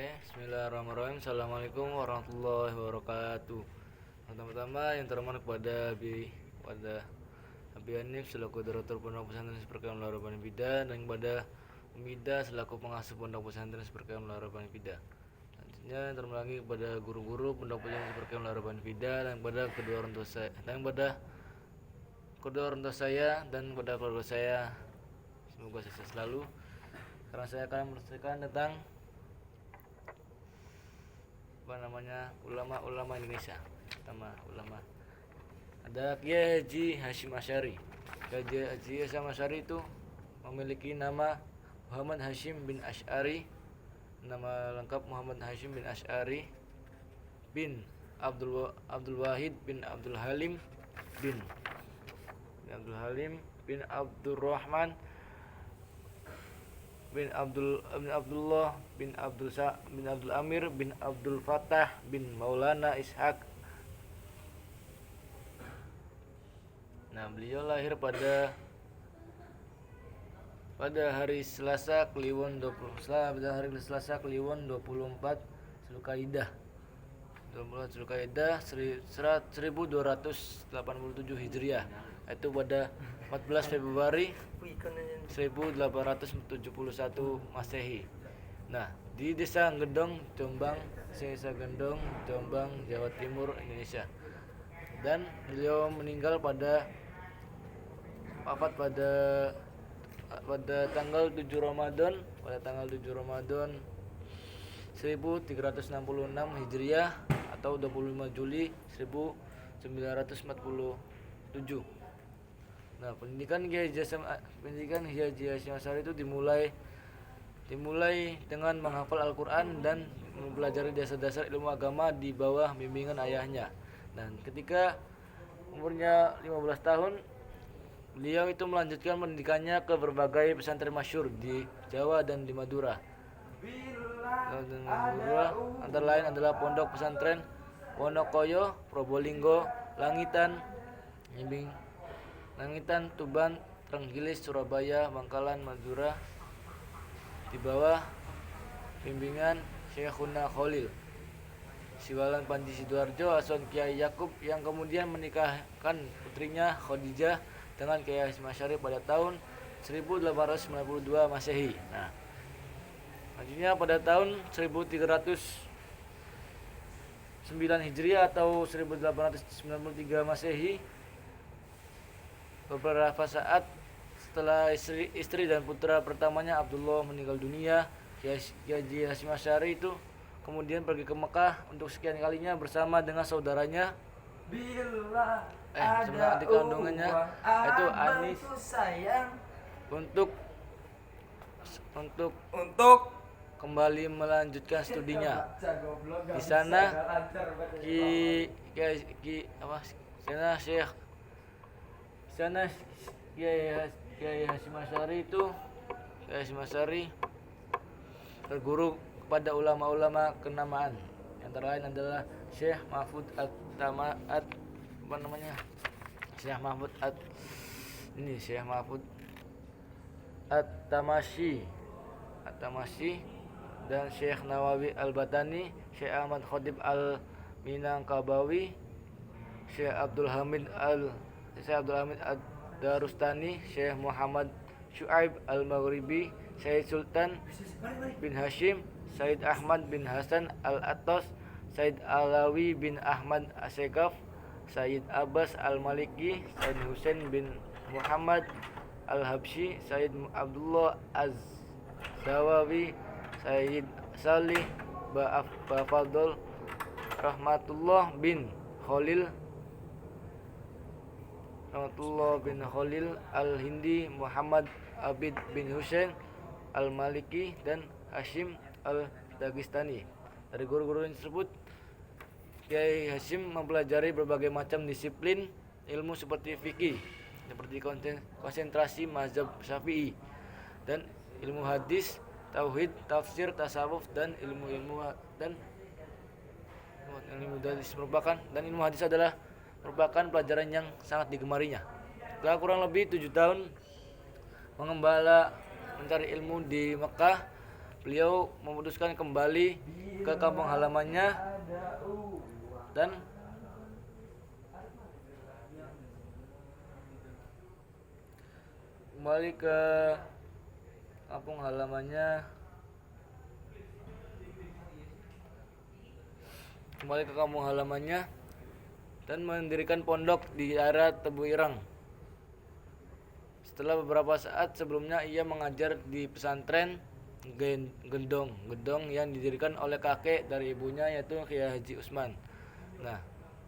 Bismillahirrahmanirrahim. Assalamualaikum warahmatullahi wabarakatuh. Pertama-tama yang terhormat kepada Abi Hanif selaku Direktur Pondok Pesantren Seperkam Laraban Bida, dan kepada Umida selaku pengasuh Pondok Pesantren Seperkam Laraban Bida. Selanjutnya yang terhormat lagi kepada guru-guru Pondok Pesantren Seperkam Laraban Bida, dan kepada kedua orang tua saya dan kepada keluarga saya. Semoga sukses selalu. Sekarang saya akan menceritakan tentang ulama Indonesia. Pertama, ulama ada Kiai Haji Hasyim Asy'ari. Kiai Haji Hasyim Asy'ari itu memiliki nama Muhammad Hasyim bin Asy'ari. Nama lengkap Muhammad Hasyim bin Asy'ari bin Abdul Wahid bin Abdul Halim bin Abdurrahman bin Abdullah bin Abdul Amir bin Abdul Fattah bin Maulana Ishaq. Nah, beliau lahir pada hari Selasa Kliwon 24 Zulkaidah 1287 Hijriah, yaitu pada 14 Februari 1871 Masehi. Nah, di Desa Gendong, Jombang, Jawa Timur, Indonesia. Dan beliau meninggal pada tanggal 7 Ramadan 1366 Hijriah atau 25 Juli 1947. Nah, pendidikan Kiai Haji Hasyim Asy'ari itu dimulai dengan menghafal Al-Qur'an dan mempelajari dasar-dasar ilmu agama di bawah bimbingan ayahnya. Dan ketika umurnya 15 tahun, beliau itu melanjutkan pendidikannya ke berbagai pesantren masyhur di Jawa dan di Madura. Antara lain adalah Pondok Pesantren Wonokoyo, Probolinggo, Langitan, Tuban, Trenggilis, Surabaya, Bangkalan, Madura, di bawah bimbingan Syekhuna Khalil Siwalan Panji Sidoarjo Hasan Kiai Yakub, yang kemudian menikahkan putrinya Khadijah dengan Kiai Hasyim Asy'ari pada tahun 1892 Masehi. Nah, selanjutnya pada tahun 1309 Hijriah atau 1893 Masehi, beberapa saat setelah istri dan putra pertamanya Abdullah meninggal dunia, Kiai Haji Hasyim Asy'ari itu kemudian pergi ke Mekah untuk sekian kalinya bersama dengan saudaranya sama adik kandungannya, yaitu Anis, untuk kembali melanjutkan studinya. Di sana Kiai Hasyim Asy'ari berguru kepada ulama-ulama kenamaan. Yang lain adalah Syekh Mahfud At-Tamasyi dan Syekh Nawawi Al-Batani, Syekh Ahmad Khatib Al-Minangkabawi, Syekh Abdul Hamid Ad-Darustani, Syekh Muhammad Syuaib Al-Maghribi, Syekh Sultan bin Hashim, Said Ahmad bin Hasan Al-Attas, Said Alawi bin Ahmad Asy'af, Said Abbas Al-Maliki, Said Husain bin Muhammad Al-Habsyi, Said Abdullah Az-Zawawi, Said Salih Bafadol, Rahmatullah bin Khalil Al-Hindi, Muhammad Abid bin Husain Al-Maliki, dan Hashim Al-Dagestani. Dari guru-guru tersebut, Kiai Hasyim mempelajari berbagai macam disiplin ilmu seperti fikih, seperti konsentrasi mazhab Syafi'i, dan ilmu hadis, tauhid, tafsir, tasawuf, dan ilmu hadis merupakan pelajaran yang sangat digemarinya. Setelah kurang lebih 7 tahun mengembala mencari ilmu di Mekah, beliau memutuskan kembali ke kampung halamannya dan kembali ke kampung halamannya dan mendirikan pondok di daerah Tebu Ireng. Setelah beberapa saat sebelumnya ia mengajar di pesantren Gendong yang didirikan oleh kakek dari ibunya, yaitu Kiai Haji Usman. Nah,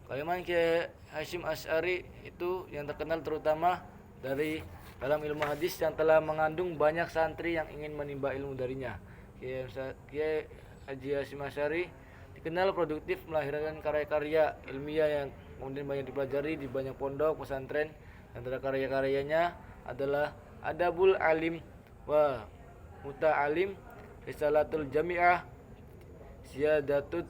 kalimat Kiai Hasyim Asy'ari itu yang terkenal terutama dari dalam ilmu hadis yang telah mengandung banyak santri yang ingin menimba ilmu darinya. Kiai Haji Hasyim Asy'ari dikenal produktif melahirkan karya-karya ilmiah yang kemudian banyak dipelajari di banyak pondok pesantren. Antara karya-karyanya adalah Adabul Alim wa Muta'alim, Risalatul Jami'ah, Siyadatut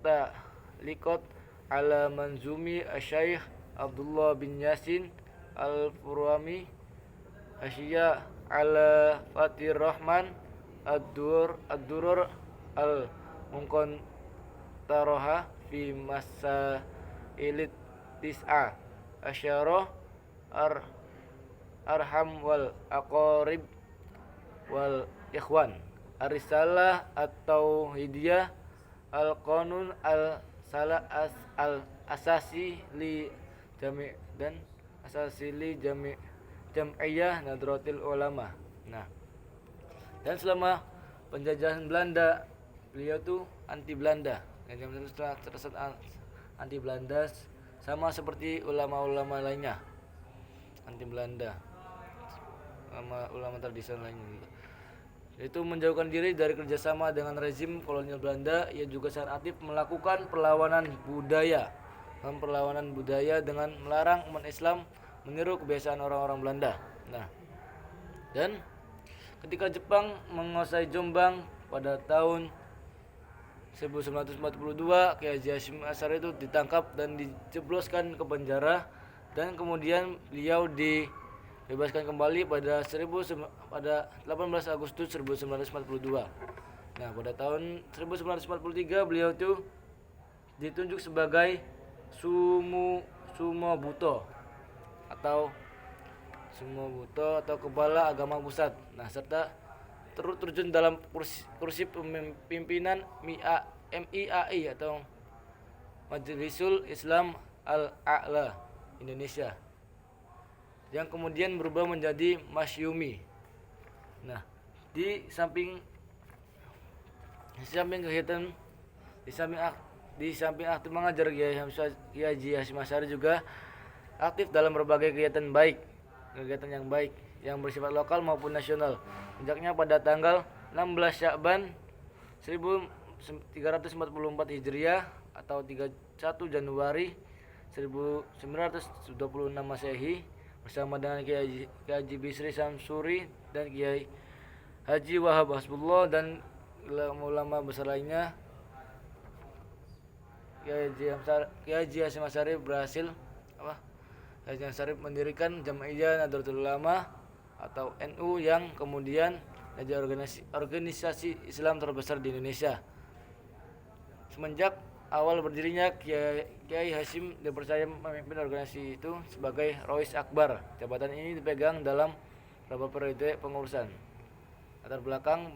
Ta'liqat ala Manzumi Asy-Syaikh Abdullah bin Yasin Al-Furwami, Hasyiah ala Fatir Rahman, Ad-Durur Al-Munqantarah fi Masailit Tis'ah Asyarah Arham wal Aqarib wal Ikhwan, Ar-Risalah At-Tauhidiyah, Al-Qanun Al-Salah Al-Asasi li Jami' dan Asasi li Jam'iyah Nadratul Ulama. Nah, dan selama penjajahan Belanda beliau tuh anti Belanda. Dan setelah anti Belanda sama seperti ulama-ulama lainnya, anti Belanda, ulama tradisional lainnya juga. Yaitu menjauhkan diri dari kerjasama dengan rezim kolonial Belanda. Ia juga sangat aktif melakukan perlawanan budaya dengan melarang umat Islam meniru kebiasaan orang-orang Belanda. Nah, dan ketika Jepang menguasai Jombang pada tahun 1942, Kiai Haji Hasyim Asy'ari itu ditangkap dan dijebloskan ke penjara, dan kemudian beliau dibebaskan kembali pada 18 Agustus 1942. Nah, pada tahun 1943 beliau itu ditunjuk sebagai Sumobuto atau kepala agama pusat. Nah, serta terjun dalam kursi pimpinan MIAI atau Majlisul Islam Al-A'la Indonesia, yang kemudian berubah menjadi Masyumi. Nah, di samping kegiatan di samping aktif mengajar, Kiai Haji Hasyim Asy'ari juga aktif dalam berbagai kegiatan yang baik yang bersifat lokal maupun nasional. Sejaknya pada tanggal 16 Sya'ban 1344 Hijriah atau 31 Januari 1926 Masehi, bersama dengan Kiai Haji Bisri Samsuri dan Kiai Haji Wahab Hasbullah dan ulama besar lainnya, Kiai Haji Hasyim Asy'ari mendirikan Jam'iyah Nahdlatul Ulama atau NU yang kemudian menjadi organisasi Islam terbesar di Indonesia. Semenjak awal berdirinya, Kiai Hasyim dipercaya memimpin organisasi itu sebagai Rois Akbar. Jabatan ini dipegang dalam beberapa periode pengurusan. Latar belakang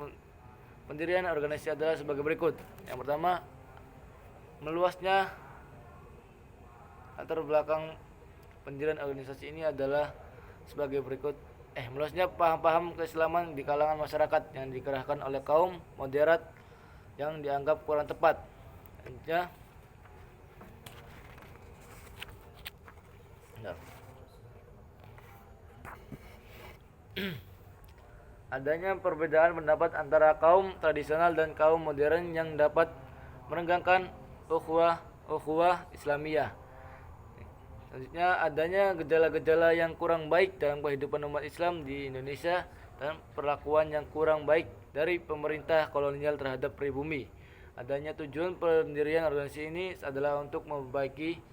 pendirian organisasi adalah sebagai berikut. Yang pertama, meluasnya latar belakang pendirian organisasi ini adalah sebagai berikut. Meluasnya paham-paham keislaman di kalangan masyarakat yang dikerahkan oleh kaum moderat yang dianggap kurang tepat. Adanya perbedaan pendapat antara kaum tradisional dan kaum modern yang dapat merenggangkan ukhuwah Islamiyah. Selanjutnya, adanya gejala-gejala yang kurang baik dalam kehidupan umat Islam di Indonesia dan perlakuan yang kurang baik dari pemerintah kolonial terhadap pribumi. Adanya tujuan pendirian organisasi ini adalah untuk memperbaiki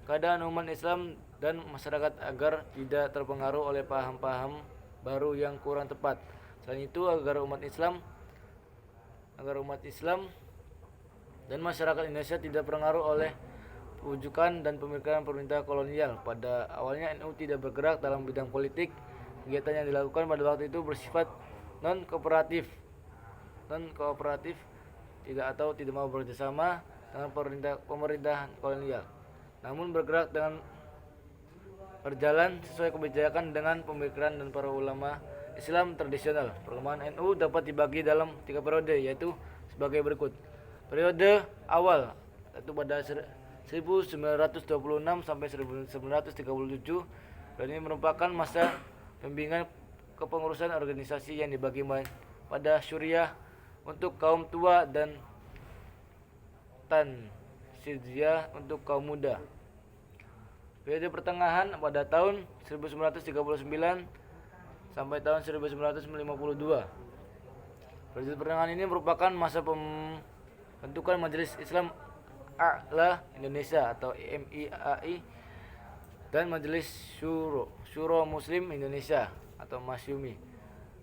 keadaan umat Islam dan masyarakat agar tidak terpengaruh oleh paham-paham baru yang kurang tepat. Selain itu, agar umat Islam agar umat Islam dan masyarakat Indonesia tidak terpengaruh oleh wujukan dan pemikiran pemerintah kolonial. Pada awalnya NU tidak bergerak dalam bidang politik. Kegiatan yang dilakukan pada waktu itu bersifat non-kooperatif, tidak mau bekerjasama dengan pemerintahan kolonial, namun bergerak dengan berjalan sesuai kebijakan dengan pemikiran dan para ulama Islam tradisional. Perkembangan NU dapat dibagi dalam 3 periode, yaitu sebagai berikut. Periode awal, yaitu pada 1926 sampai 1937. Dan ini merupakan masa pembimbingan kepengurusan organisasi yang dibagi pada syuriah untuk kaum tua dan tansidziyah untuk kaum muda. Periode pertengahan pada tahun 1939 sampai tahun 1952. Periode pertengahan ini merupakan masa pembentukan Majelis Islam A'la Indonesia atau MIAI dan Majelis Syuro Muslim Indonesia atau Masyumi.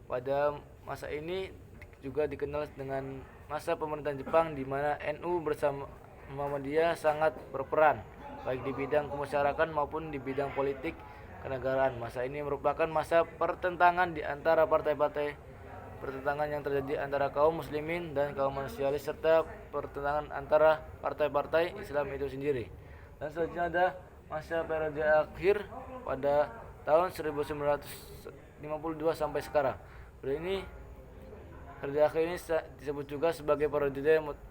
Pada masa ini juga dikenal dengan masa pemerintahan Jepang, di mana NU bersama Muhammadiyah sangat berperan baik di bidang kemasyarakatan maupun di bidang politik kenegaraan. Masa ini merupakan masa pertentangan di antara pertentangan yang terjadi antara kaum muslimin dan kaum nasionalis, serta pertentangan antara partai-partai Islam itu sendiri. Dan selanjutnya ada masa periode akhir pada tahun 1952 sampai sekarang. Periode akhir ini disebut juga sebagai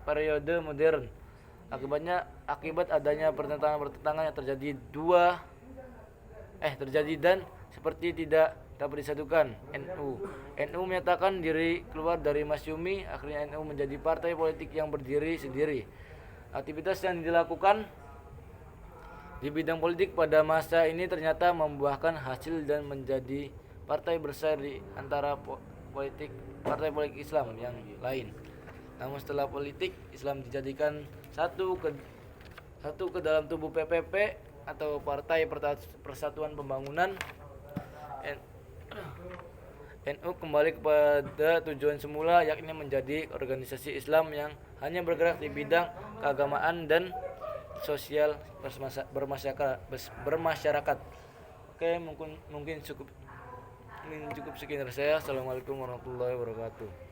periode modern. Akibat adanya pertentangan yang terjadi dan seperti tidak dapat disatukan NU menyatakan diri keluar dari Masyumi. Akhirnya NU menjadi partai politik yang berdiri sendiri. Aktivitas yang dilakukan di bidang politik pada masa ini ternyata membuahkan hasil dan menjadi partai bersaing di antara partai politik Islam yang lain. Namun setelah politik Islam dijadikan satu ke dalam tubuh PPP atau Partai Persatuan Pembangunan, NU kembali kepada tujuan semula, yakni menjadi organisasi Islam yang hanya bergerak di bidang keagamaan dan sosial bermasyarakat. Oke, mungkin cukup sekian dari saya. Assalamualaikum warahmatullahi wabarakatuh.